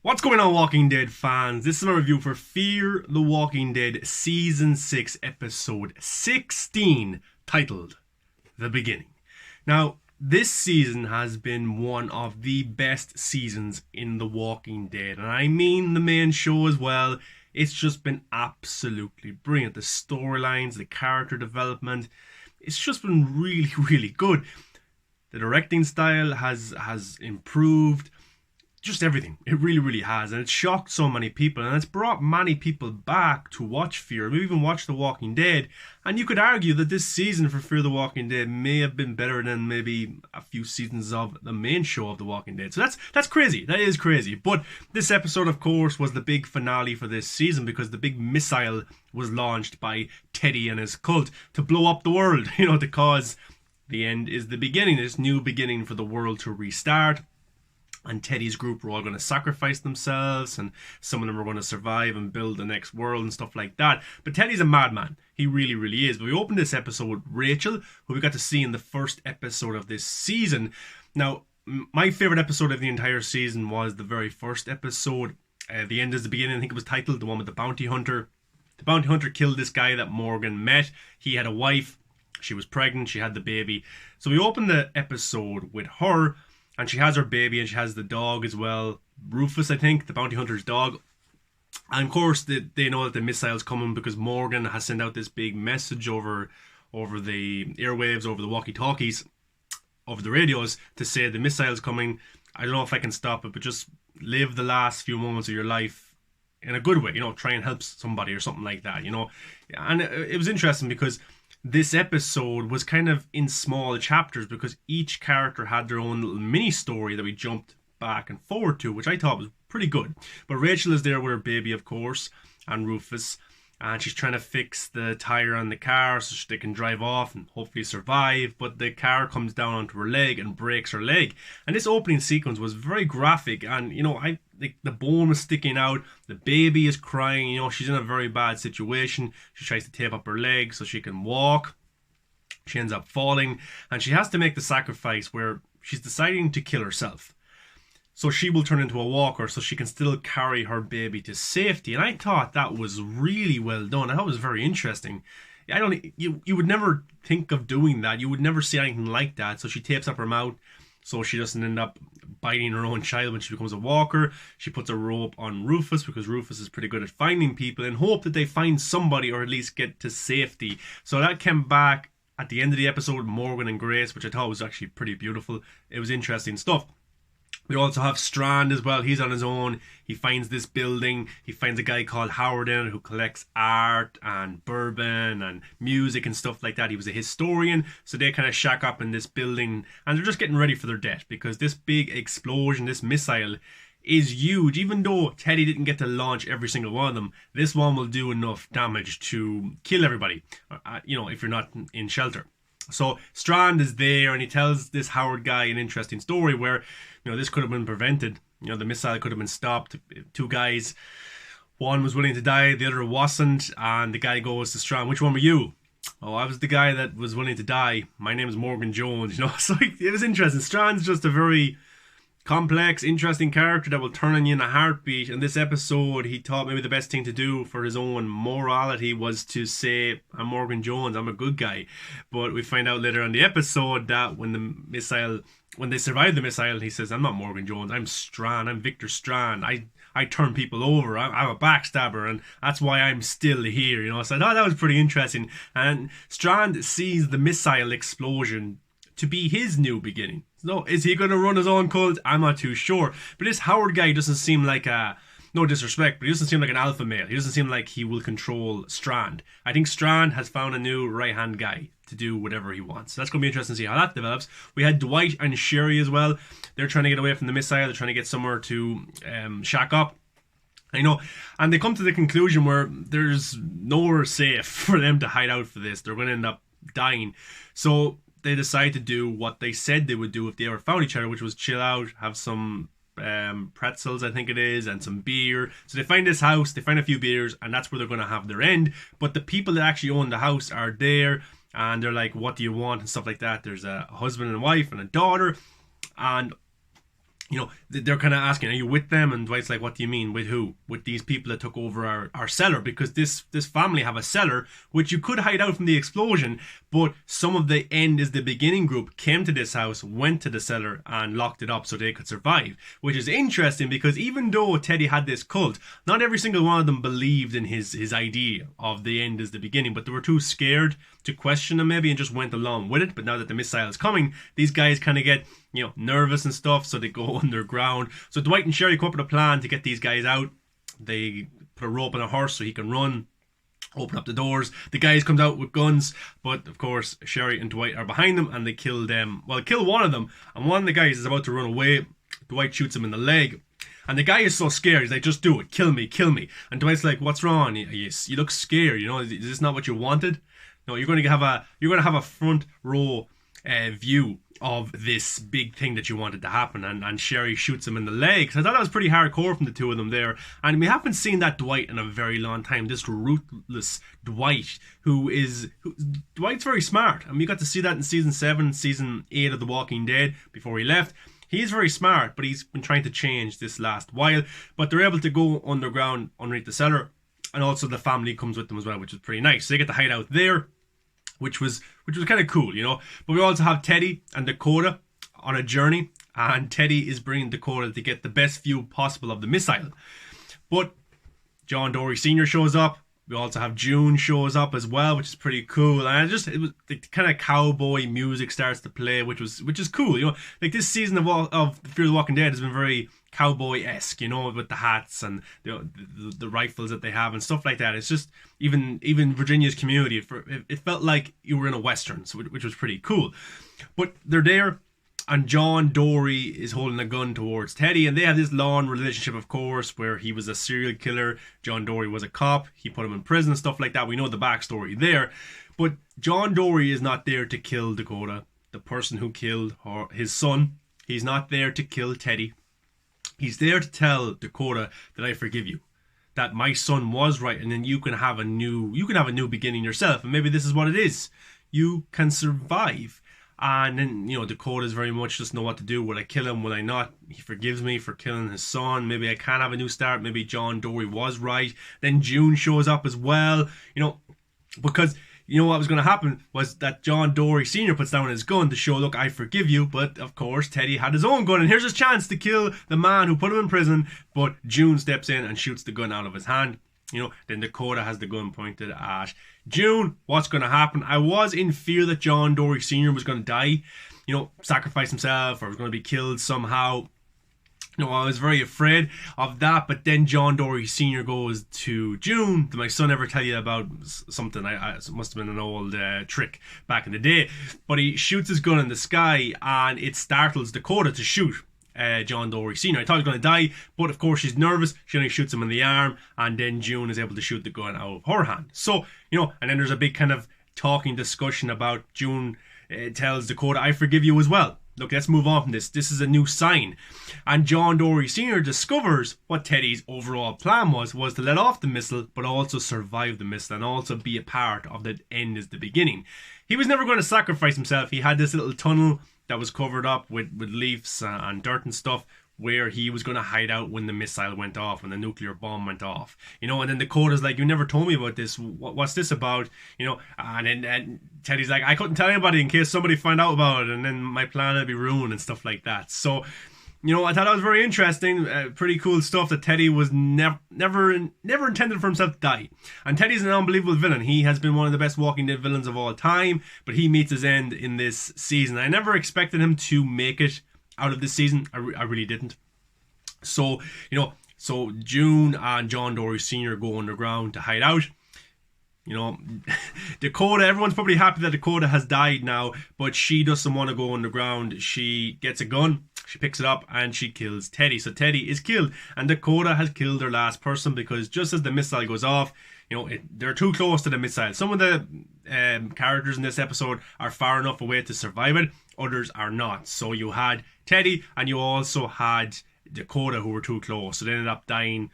What's going on, Walking Dead fans? This is my review for Fear the Walking Dead Season 6, Episode 16, titled The Beginning. Now, this season has been one of the best seasons in The Walking Dead, and I mean the main show as well. It's just been absolutely brilliant. The storylines, the character development, it's just been really, really good. The directing style has improved. Just everything. It really, really has. And it's shocked so many people. And it's brought many people back to watch Fear. Maybe even watch The Walking Dead. And you could argue that this season for Fear the Walking Dead may have been better than maybe a few seasons of the main show of The Walking Dead. So that's crazy. That is crazy. But this episode, of course, was the big finale for this season because the big missile was launched by Teddy and his cult to blow up the world. To cause the end is the beginning. This new beginning for the world to restart. And Teddy's group were all going to sacrifice themselves, and some of them were going to survive and build the next world and stuff like that. But Teddy's a madman. He really, really is. But we opened this episode with Rachel, who we got to see in the first episode of this season. Now, my favourite episode of the entire season was the very first episode. The End is the Beginning, I think it was titled, the one with the bounty hunter. The bounty hunter killed this guy that Morgan met. He had a wife. She was pregnant. She had the baby. So we opened the episode with her. And she has her baby and she has the dog as well. Rufus, I think, the bounty hunter's dog. And of course, they know that the missile's coming because Morgan has sent out this big message over the airwaves, over the walkie-talkies, over the radios to say the missile's coming. I don't know if I can stop it, but just live the last few moments of your life in a good way. Try and help somebody or something like that, And it was interesting because this episode was kind of in small chapters because each character had their own little mini story that we jumped back and forward to, which I thought was pretty good. But Rachel is there with her baby, of course, and Rufus, and she's trying to fix the tire on the car so they can drive off and hopefully survive. But the car comes down onto her leg and breaks her leg. And this opening sequence was very graphic, and the bone was sticking out. The baby is crying. She's in a very bad situation. She tries to tape up her leg so she can walk. She ends up falling, and she has to make the sacrifice where she's deciding to kill herself. So she will turn into a walker so she can still carry her baby to safety. And I thought that was really well done. I thought it was very interesting. You would never think of doing that. You would never see anything like that. So she tapes up her mouth so she doesn't end up biting her own child when she becomes a walker. She puts a rope on Rufus because Rufus is pretty good at finding people and hope that they find somebody or at least get to safety. So that came back at the end of the episode, Morgan and Grace, which I thought was actually pretty beautiful. It was interesting stuff. We also have Strand as well. He's on his own. He finds this building. He finds a guy called Howard in it who collects art and bourbon and music and stuff like that. He was a historian. So they kind of shack up in this building and they're just getting ready for their death because this big explosion, this missile, is huge. Even though Teddy didn't get to launch every single one of them, this one will do enough damage to kill everybody, if you're not in shelter. So Strand is there and he tells this Howard guy an interesting story where, this could have been prevented. The missile could have been stopped. Two guys, one was willing to die, the other wasn't. And the guy goes to Strand, which one were you? Oh, I was the guy that was willing to die. My name is Morgan Jones, So it was interesting. Strand's just a very complex, interesting character that will turn on you in a heartbeat. In this episode, he thought maybe the best thing to do for his own morality was to say, I'm Morgan Jones, I'm a good guy. But we find out later on the episode that when they survive the missile, he says, I'm not Morgan Jones, I'm Strand, I'm Victor Strand. I turn people over, I'm a backstabber, and that's why I'm still here, So I thought that was pretty interesting. And Strand sees the missile explosion to be his new beginning. No, is he going to run his own cult? I'm not too sure. But this Howard guy doesn't seem like no disrespect, but he doesn't seem like an alpha male. He doesn't seem like he will control Strand. I think Strand has found a new right-hand guy to do whatever he wants. So that's going to be interesting to see how that develops. We had Dwight and Sherry as well. They're trying to get away from the missile. They're trying to get somewhere to shack up. And they come to the conclusion where there's nowhere safe for them to hide out for this. They're going to end up dying. So they decide to do what they said they would do if they ever found each other, which was chill out, have some pretzels, I think it is, and some beer. So they find this house, they find a few beers, and that's where they're going to have their end. But the people that actually own the house are there, and they're like, what do you want, and stuff like that. There's a husband and a wife and a daughter, and they're kind of asking, are you with them? And Dwight's like, what do you mean? With who? With these people that took over our cellar, because this family have a cellar which you could hide out from the explosion, but some of the End is the Beginning group came to this house, went to the cellar and locked it up so they could survive, which is interesting because even though Teddy had this cult, not every single one of them believed in his idea of the End is the Beginning, but they were too scared to question him maybe and just went along with it. But now that the missile is coming, these guys kind of get nervous and stuff, so they go underground. So Dwight and Sherry come up with a plan to get these guys out. They put a rope on a horse so he can run, open up the doors. The guys comes out with guns, but of course Sherry and Dwight are behind them and they kill them. Well, kill one of them, and one of the guys is about to run away. Dwight shoots him in the leg. And the guy is so scared, he's like, just do it, kill me, kill me. And Dwight's like, what's wrong? You look scared, is this not what you wanted? No, you're going to have a front row view of this big thing that you wanted to happen. And Sherry shoots him in the leg. So I thought that was pretty hardcore from the two of them there. And we haven't seen that Dwight in a very long time. This ruthless Dwight, Dwight's very smart. And we got to see that in season 7, season 8 of The Walking Dead before he left. He's very smart, but he's been trying to change this last while. But they're able to go underground underneath the cellar. And also the family comes with them as well, which is pretty nice. So they get to hide out there, which was kind of cool, But we also have Teddy and Dakota on a journey, and Teddy is bringing Dakota to get the best view possible of the missile. But John Dorie Sr. shows up. We also have June shows up as well, which is pretty cool. And it was the kind of cowboy music starts to play, which is cool. Like this season of Fear the Walking Dead has been very cowboy-esque, with the hats and the rifles that they have and stuff like that. It's just even Virginia's community. It felt like you were in a western, which was pretty cool. But they're there. And John Dorie is holding a gun towards Teddy, and they have this long relationship, of course, where he was a serial killer. John Dorie was a cop. He put him in prison, stuff like that. We know the backstory there. But John Dorie is not there to kill Dakota, the person who killed his son. He's not there to kill Teddy. He's there to tell Dakota that I forgive you, that my son was right, and then you can have a new beginning yourself, and maybe this is what it is. You can survive. And then, Dakota's very much just know what to do. Will I kill him? Will I not? He forgives me for killing his son. Maybe I can have a new start. Maybe John Dorie was right. Then June shows up as well, because what was going to happen was that John Dorie Sr. puts down his gun to show, look, I forgive you. But of course, Teddy had his own gun, and here's his chance to kill the man who put him in prison. But June steps in and shoots the gun out of his hand. Then Dakota has the gun pointed at June. What's going to happen? I was in fear that John Dorie Sr. was going to die, sacrifice himself, or was going to be killed somehow. I was very afraid of that. But then John Dorie Sr. goes to June. Did my son ever tell you about something? It must have been an old trick back in the day. But he shoots his gun in the sky, and it startles Dakota to shoot John Dorie Sr. I thought he was going to die, but of course she's nervous. She only shoots him in the arm, and then June is able to shoot the gun out of her hand. So, and then there's a big kind of talking discussion about June tells Dakota, I forgive you as well. Look, let's move on from this. This is a new sign. And John Dorie Sr. discovers what Teddy's overall plan was to let off the missile, but also survive the missile and also be a part of the End is the Beginning. He was never going to sacrifice himself. He had this little tunnel that was covered up with leaves and dirt and stuff, where he was going to hide out when the missile went off, when the nuclear bomb went off. And then Dakota's like, you never told me about this. What's this about? And then Teddy's like, I couldn't tell anybody in case somebody found out about it, and then my plan would be ruined and stuff like that. So, I thought that was very interesting. Pretty cool stuff that Teddy was never intended for himself to die. And Teddy's an unbelievable villain. He has been one of the best Walking Dead villains of all time, but he meets his end in this season. I never expected him to make it out of this season. I really didn't. So, so June and John Dorie Sr. go underground to hide out. Dakota, everyone's probably happy that Dakota has died now, but she doesn't want to go underground. She gets a gun, she picks it up, and she kills Teddy. So Teddy is killed, and Dakota has killed her last person, because just as the missile goes off, they're too close to the missile. Some of the characters in this episode are far enough away to survive it, others are not. So you had Teddy, and you also had Dakota, who were too close, so they ended up dying.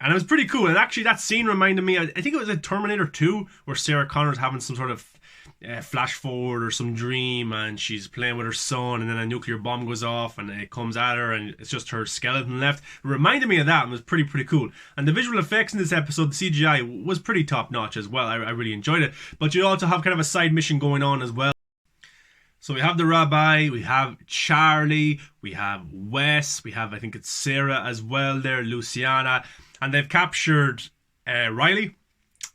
And it was pretty cool. And actually that scene reminded me, I think it was in Terminator 2, where Sarah Connor's having some sort of flash forward or some dream, and she's playing with her son, and then a nuclear bomb goes off and it comes at her, and it's just her skeleton left. It reminded me of that, and it was pretty cool. And the visual effects in this episode, the CGI was pretty top notch as well. I really enjoyed it. But you also have kind of a side mission going on as well. So we have the rabbi, we have Charlie, we have Wes, we have, I think it's Sarah as well there, Luciana, and they've captured Riley.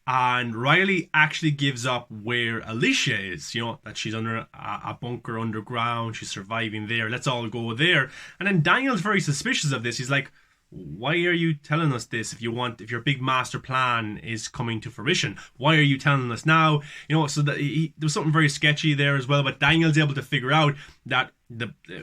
And Riley actually gives up where Alicia is, that she's under a bunker underground, she's surviving there, let's all go there. And then Daniel's very suspicious of this. He's like, why are you telling us this if your big master plan is coming to fruition? Why are you telling us now? So that there was something very sketchy there as well. But Daniel's able to figure out that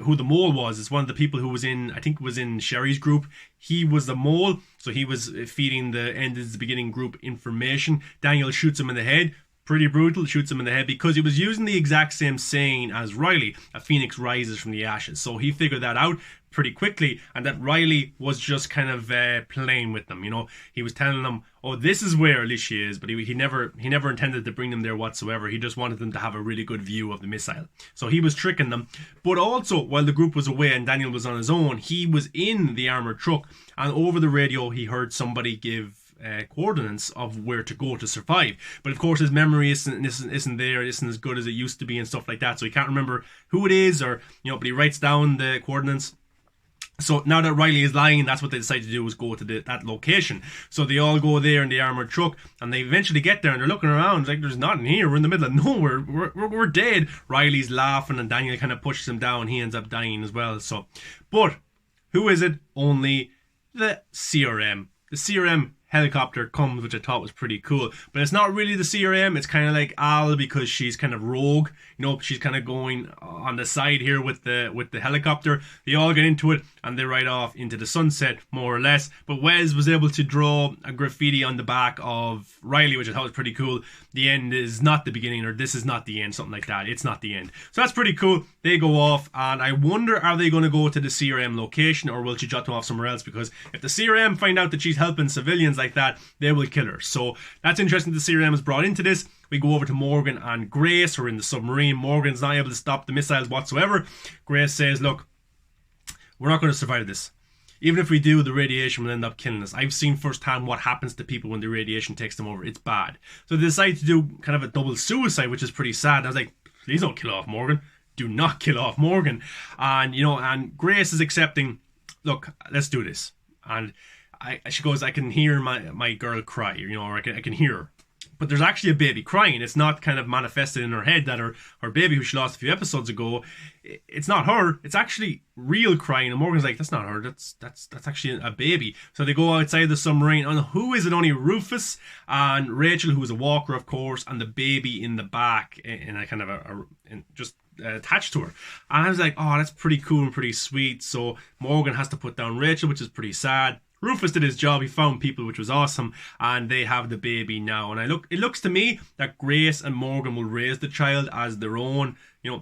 who the mole was. It's one of the people who was in Sherry's group. He was the mole, so he was feeding the end is the beginning group information. Daniel shoots him in the head. Pretty brutal, shoots him in the head because he was using the exact same saying as Riley, a phoenix rises from the ashes. So he figured that out pretty quickly, and that Riley was just kind of playing with them. He was telling them, oh, this is where Alicia is, but he never intended to bring them there whatsoever. He just wanted them to have a really good view of the missile. So he was tricking them. But also, while the group was away and Daniel was on his own, he was in the armored truck, and over the radio he heard somebody give coordinates of where to go to survive. But of course his memory isn't there, it isn't as good as it used to be and stuff like that, so he can't remember who it is, or but he writes down the coordinates. So now that Riley is lying, that's what they decide to do, is go to that location. So they all go there in the armored truck, and they eventually get there, and they're looking around like, there's nothing here, we're in the middle of nowhere, we're dead. Riley's laughing, and Daniel kind of pushes him down. He ends up dying as well. So, but who is it? Only the CRM. The CRM helicopter comes, which I thought was pretty cool. But it's not really the CRM, it's kind of like Al, because she's kind of rogue. She's kind of going on the side here with the helicopter. They all get into it, and they ride off into the sunset, more or less. But Wes was able to draw a graffiti on the back of Riley, which I thought was pretty cool. The end is not the beginning, or this is not the end, something like that. It's not the end. So that's pretty cool. They go off, and I wonder, are they going to go to the CRM location, or will she jot them off somewhere else? Because if the CRM find out that she's helping civilians like that, they will kill her. So that's interesting. The CRM is brought into this. We go over to Morgan and Grace, who are in the submarine. Morgan's not able to stop the missiles whatsoever. Grace says, look, we're not going to survive this. Even if we do, the radiation will end up killing us. I've seen firsthand what happens to people when the radiation takes them over. It's bad. So they decide to do kind of a double suicide, which is pretty sad. I was like, please don't kill off Morgan. Do not kill off Morgan. And, and Grace is accepting, look, let's do this. And she goes, I can hear my girl cry, or I can hear her. But there's actually a baby crying. It's not kind of manifested in her head that her baby, who she lost a few episodes ago, it's not her. It's actually real crying. And Morgan's like, that's not her. That's actually a baby. So they go outside the submarine. And who is it? Only Rufus and Rachel, who is a walker, of course, and the baby in the back in a kind of just attached to her. And I was like, oh, that's pretty cool and pretty sweet. So Morgan has to put down Rachel, which is pretty sad. Rufus did his job. He found people, which was awesome, and they have the baby now. And it looks to me that Grace and Morgan will raise the child as their own,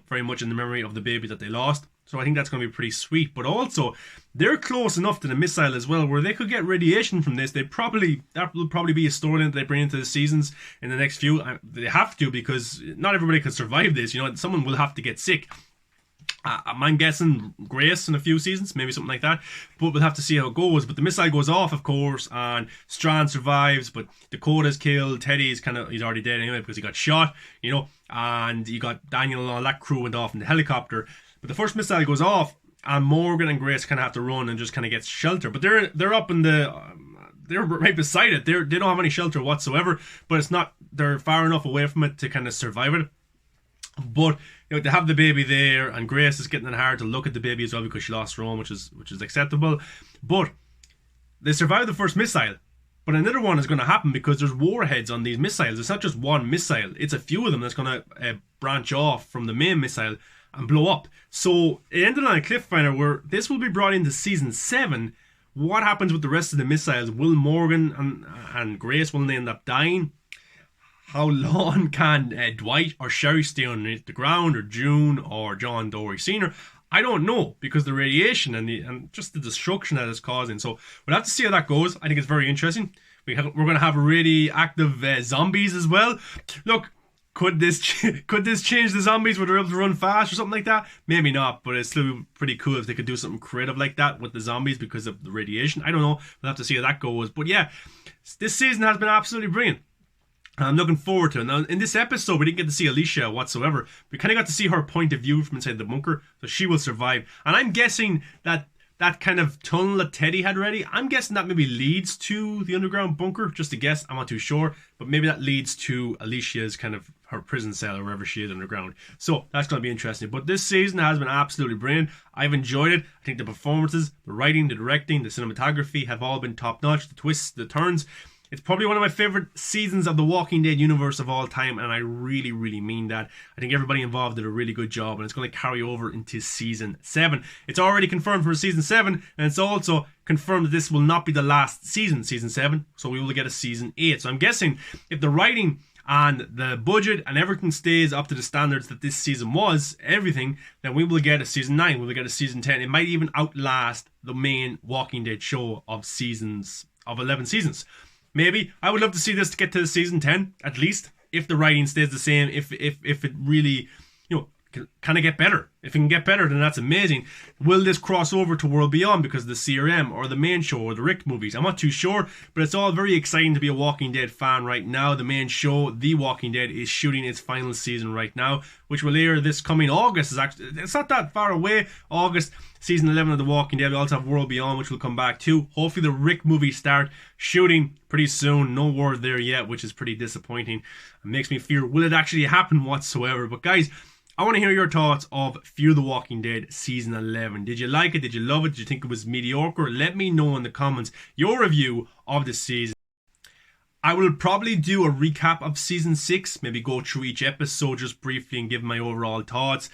very much in the memory of the baby that they lost. So I think that's going to be pretty sweet. But also, they're close enough to the missile as well, where they could get that will probably be a storyline that they bring into the seasons in the next few. They have to, because not everybody can survive this. Someone will have to get sick. I'm guessing Grace in a few seasons, maybe something like that. But we'll have to see how it goes. But the missile goes off, of course, and Strand survives, but Dakota's killed. Teddy's he's already dead anyway because he got shot, and you got Daniel and all that crew went off in the helicopter. But the first missile goes off, and Morgan and Grace kind of have to run and just kind of get shelter. But they're up in they're right beside it. They don't have any shelter whatsoever, but it's not, they're far enough away from it to kind of survive it. But they have the baby there, and Grace is getting it hard to look at the baby as well because she lost her own, which is acceptable. But they survived the first missile. But another one is going to happen because there's warheads on these missiles. It's not just one missile; it's a few of them that's going to branch off from the main missile and blow up. So it ended on a cliffhanger where this will be brought into season 7. What happens with the rest of the missiles? Will Morgan and Grace, will they end up dying? How long can Dwight or Sherry stay underneath the ground, or June or John Dory Sr.? I don't know, because the radiation and just the destruction that it's causing. So we'll have to see how that goes. I think it's very interesting. We're going to have really active zombies as well. Look, Could this change the zombies where they're able to run fast or something like that? Maybe not, but it's still pretty cool if they could do something creative like that with the zombies because of the radiation. I don't know. We'll have to see how that goes. But yeah, this season has been absolutely brilliant. I'm looking forward to it. Now, in this episode, we didn't get to see Alicia whatsoever. We kind of got to see her point of view from inside the bunker, so she will survive. And I'm guessing that kind of tunnel that Teddy had ready, I'm guessing that maybe leads to the underground bunker. Just a guess, I'm not too sure. But maybe that leads to Alicia's kind of her prison cell or wherever she is underground. So that's going to be interesting. But this season has been absolutely brilliant. I've enjoyed it. I think the performances, the writing, the directing, the cinematography have all been top notch. The twists, the turns. It's probably one of my favorite seasons of the Walking Dead universe of all time, and I really, really mean that. I think everybody involved did a really good job, and it's going to carry over into Season 7. It's already confirmed for Season 7, and it's also confirmed that this will not be the last season, Season 7, so we will get a Season 8. So I'm guessing if the writing and the budget and everything stays up to the standards that this season was, everything, then we will get a Season 9, we will get a Season 10. It might even outlast the main Walking Dead show of 11 seasons. Maybe. I would love to see this to get to season 10, at least. If the writing stays the same, if it really, can kind of get better. If it can get better, then that's amazing. Will this cross over to World Beyond because of the CRM or the main show or the Rick movies? I'm not too sure, but it's all very exciting to be a Walking Dead fan right now. The main show, The Walking Dead, is shooting its final season right now, which will air this coming August. It's not that far away. August, season 11 of The Walking Dead. We also have World Beyond, which will come back too. Hopefully the Rick movies start shooting pretty soon. No word there yet, which is pretty disappointing. It makes me fear, will it actually happen whatsoever? But guys, I want to hear your thoughts of Fear the Walking Dead Season 11. Did you like it? Did you love it? Did you think it was mediocre? Let me know in the comments your review of the season. I will probably do a recap of Season 6. Maybe go through each episode just briefly and give my overall thoughts.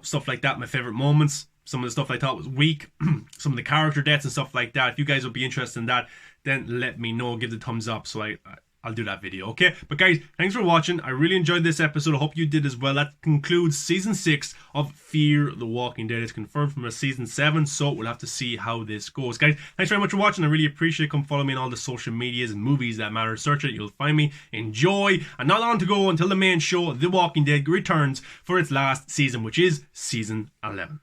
Stuff like that, my favourite moments. Some of the stuff I thought was weak. Some of the character deaths and stuff like that. If you guys would be interested in that, then let me know. Give the thumbs up so I'll do that video, okay? But guys, thanks for watching. I really enjoyed this episode. I hope you did as well. That concludes Season 6 of Fear the Walking Dead. It's confirmed from a Season 7, so we'll have to see how this goes. Guys, thanks very much for watching. I really appreciate it. Come follow me on all the social medias and movies that matter. Search it. You'll find me. Enjoy. And not long to go until the main show, The Walking Dead, returns for its last season, which is Season 11.